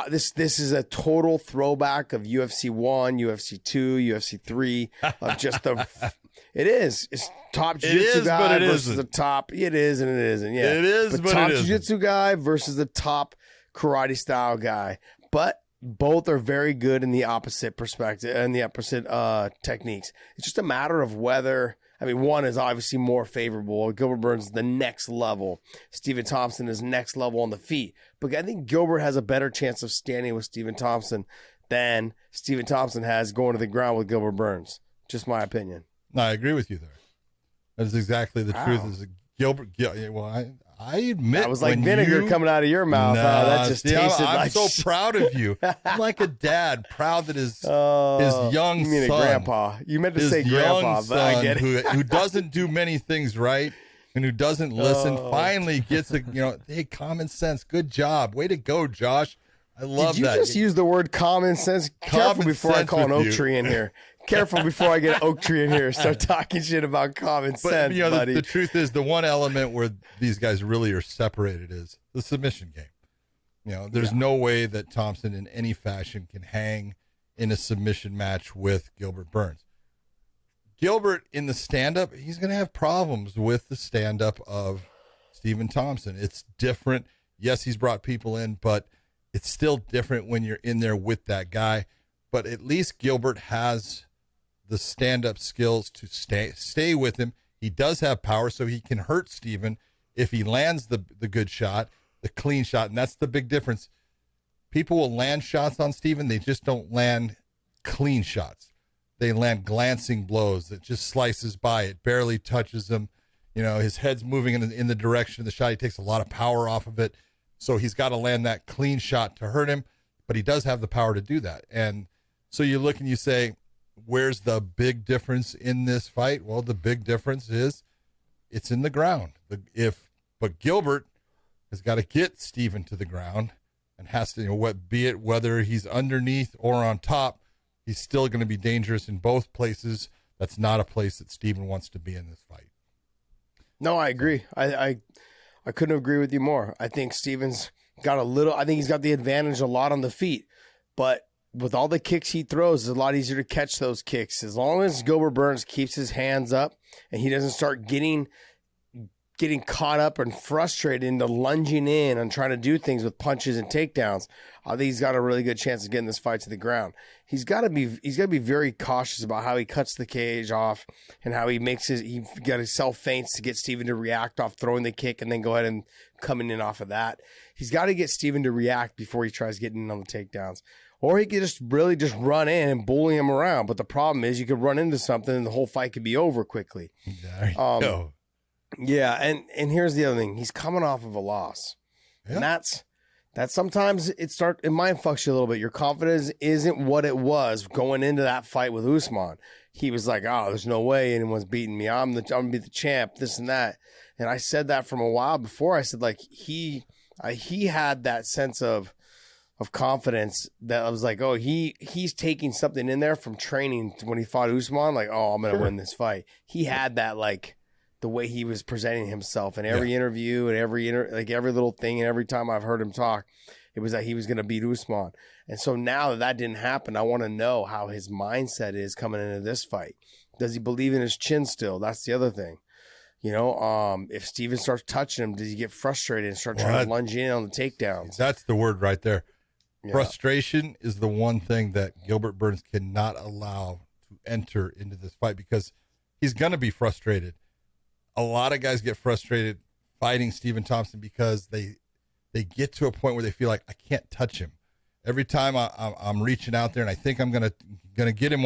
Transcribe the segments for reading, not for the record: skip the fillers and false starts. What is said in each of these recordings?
this is a total throwback of UFC 1, UFC 2, UFC 3 of just the. It is. It's top jiu-jitsu guy versus the top. It is and it isn't. Yeah, it is, but top it isn't. jiu-jitsu guy versus the top karate style guy. But both are very good in the opposite perspective and the opposite techniques. It's just a matter of whether. I mean, one is obviously more favorable. Gilbert Burns is the next level. Stephen Thompson is next level on the feet. But I think Gilbert has a better chance of standing with Stephen Thompson than Stephen Thompson has going to the ground with Gilbert Burns. Just my opinion. No, I agree with you there. That is exactly the truth. Is Gilbert? Well, I admit that was like vinegar coming out of your mouth. That just tasted I'm like. so proud of you. I'm like a dad, proud that his young you mean son, a grandpa. You meant to say grandpa, but I get it. who doesn't do many things right and who doesn't listen, finally gets hey, common sense. Good job, way to go, Josh. I love that. Did you just use the word common sense? Careful before I call an oak tree in here. Careful before I get an oak tree in here and start talking shit about common sense, buddy. The truth is, the one element where these guys really are separated is the submission game. There's no way that Thompson in any fashion can hang in a submission match with Gilbert Burns. Gilbert in the stand-up, he's going to have problems with the stand-up of Stephen Thompson. It's different. Yes, he's brought people in, but it's still different when you're in there with that guy. But at least Gilbert has the stand-up skills to stay with him. He does have power, so he can hurt Stephen if he lands the good shot, the clean shot, and that's the big difference. People will land shots on Stephen. They just don't land clean shots. They land glancing blows that just slices by. It barely touches him. His head's moving in the direction of the shot. He takes a lot of power off of it, so he's got to land that clean shot to hurt him, but he does have the power to do that. And so you look and you say, where's the big difference in this fight? Well, the big difference is it's in the ground. But Gilbert has got to get Stephen to the ground and has to, be it whether he's underneath or on top, he's still going to be dangerous in both places. That's not a place that Stephen wants to be in this fight. No, I agree. I couldn't agree with you more. I think Stephen's got I think he's got the advantage a lot on the feet, but with all the kicks he throws, it's a lot easier to catch those kicks. As long as Gilbert Burns keeps his hands up and he doesn't start getting caught up and frustrated into lunging in and trying to do things with punches and takedowns, I think he's got a really good chance of getting this fight to the ground. He's got to be very cautious about how he cuts the cage off and how he got to sell feints to get Stephen to react off throwing the kick and then go ahead and coming in off of that. He's got to get Stephen to react before he tries getting in on the takedowns. Or he could just run in and bully him around. But the problem is you could run into something and the whole fight could be over quickly. There you go. Yeah, and here's the other thing. He's coming off of a loss. Yeah. And that's sometimes it mind fucks you a little bit. Your confidence isn't what it was going into that fight with Usman. He was like, oh, there's no way anyone's beating me. I'm going to be the champ, this and that. And I said that from a while before. I said, like, he had that sense of confidence that I was like, oh, he's taking something in there from training when he fought Usman, like, oh, I'm going to win this fight. He had that, like, the way he was presenting himself in every interview and every little thing, and every time I've heard him talk, it was that he was going to beat Usman. And so now that didn't happen, I want to know how his mindset is coming into this fight. Does he believe in his chin still? That's the other thing. If Stephen starts touching him, does he get frustrated and start trying to lunge in on the takedowns? That's the word right there. Yeah. Frustration is the one thing that Gilbert Burns cannot allow to enter into this fight because he's going to be frustrated. A lot of guys get frustrated fighting Stephen Thompson because they get to a point where they feel like I can't touch him. Every time I'm reaching out there and I think I'm gonna get him,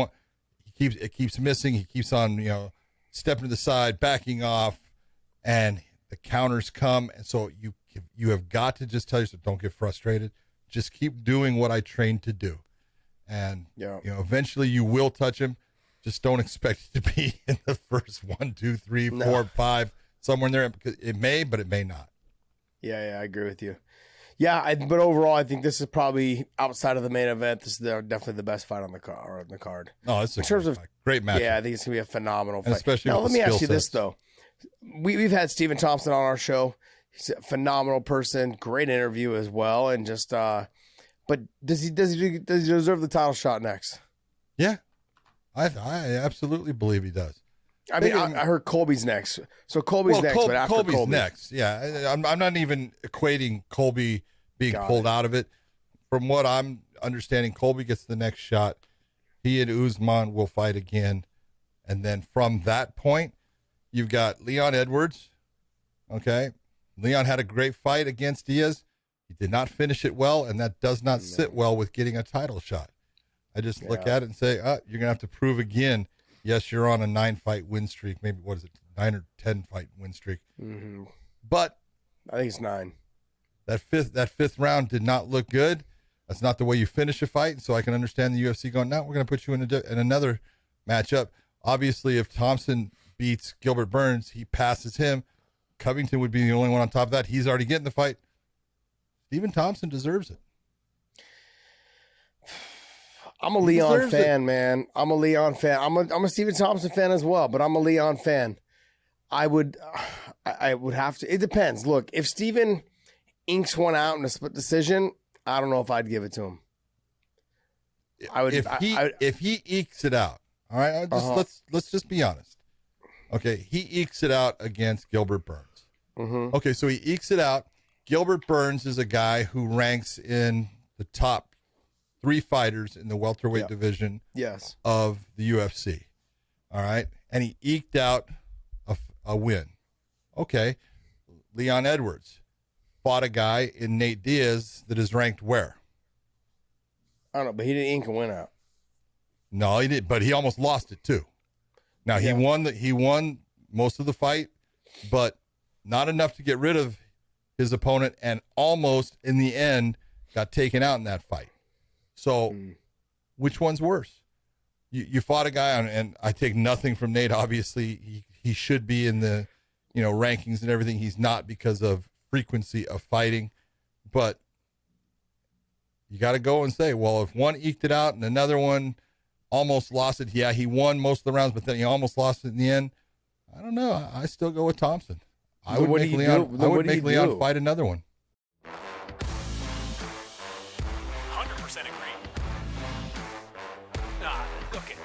it keeps missing. He keeps on stepping to the side, backing off, and the counters come. And so you have got to just tell yourself, don't get frustrated. Just keep doing what I trained to do. And, eventually you will touch him. Just don't expect it to be in the first 1, 2, 3, 4, 5, somewhere in there. Because it may, but it may not. Yeah, I agree with you. Yeah, but overall, I think this is probably outside of the main event. This is definitely the best fight on the card. Oh, it's a great match. Yeah, I think it's gonna be a phenomenal fight. Especially now, with let me ask you sets. this though: we've had Stephen Thompson on our show. He's a phenomenal person, great interview as well, and just. But does he deserve the title shot next? Yeah, I absolutely believe he does. I mean, I heard Colby's next. So Colby's next, but after Colby's Colby. next. Yeah, I'm not even equating Colby being pulled out of it. From what I'm understanding, Colby gets the next shot. He and Usman will fight again. And then from that point, you've got Leon Edwards. Okay. Leon had a great fight against Diaz. He did not finish it well, and that does not sit well with getting a title shot. I just look at it and say, you're going to have to prove again. Yes, you're on a 9-fight win streak. Maybe, 9 or 10-fight win streak. Mm-hmm. But I think it's 9. That fifth round did not look good. That's not the way you finish a fight. So I can understand the UFC going, no, we're going to put you in another matchup. Obviously, if Thompson beats Gilbert Burns, he passes him. Covington would be the only one on top of that. He's already getting the fight. Stephen Thompson deserves it. I'm a Leon fan, man. I'm a Leon fan. I'm a Stephen Thompson fan as well, but I'm a Leon fan. I would have to. It depends. Look, if Stephen inks one out in a split decision, I don't know if I'd give it to him. If he ekes it out, all right. Let's just be honest. Okay, he ekes it out against Gilbert Burns. Mm-hmm. Okay, so he ekes it out. Gilbert Burns is a guy who ranks in the top 3 fighters in the welterweight division of the UFC. All right, and he eked out a win. Okay, Leon Edwards fought a guy in Nate Diaz that is ranked where? I don't know, but he didn't ink a win out. No, he did, but he almost lost it too. Now he won most of the fight, but not enough to get rid of his opponent, and almost in the end got taken out in that fight. So, which one's worse? You fought a guy and I take nothing from Nate. Obviously, he should be in the rankings and everything. He's not because of frequency of fighting, but you got to go and say, well, if one eked it out and another one almost lost it. Yeah, he won most of the rounds, but then he almost lost it in the end. I don't know. I still go with Thompson. I would make Leon fight another one. 100% agree. Okay.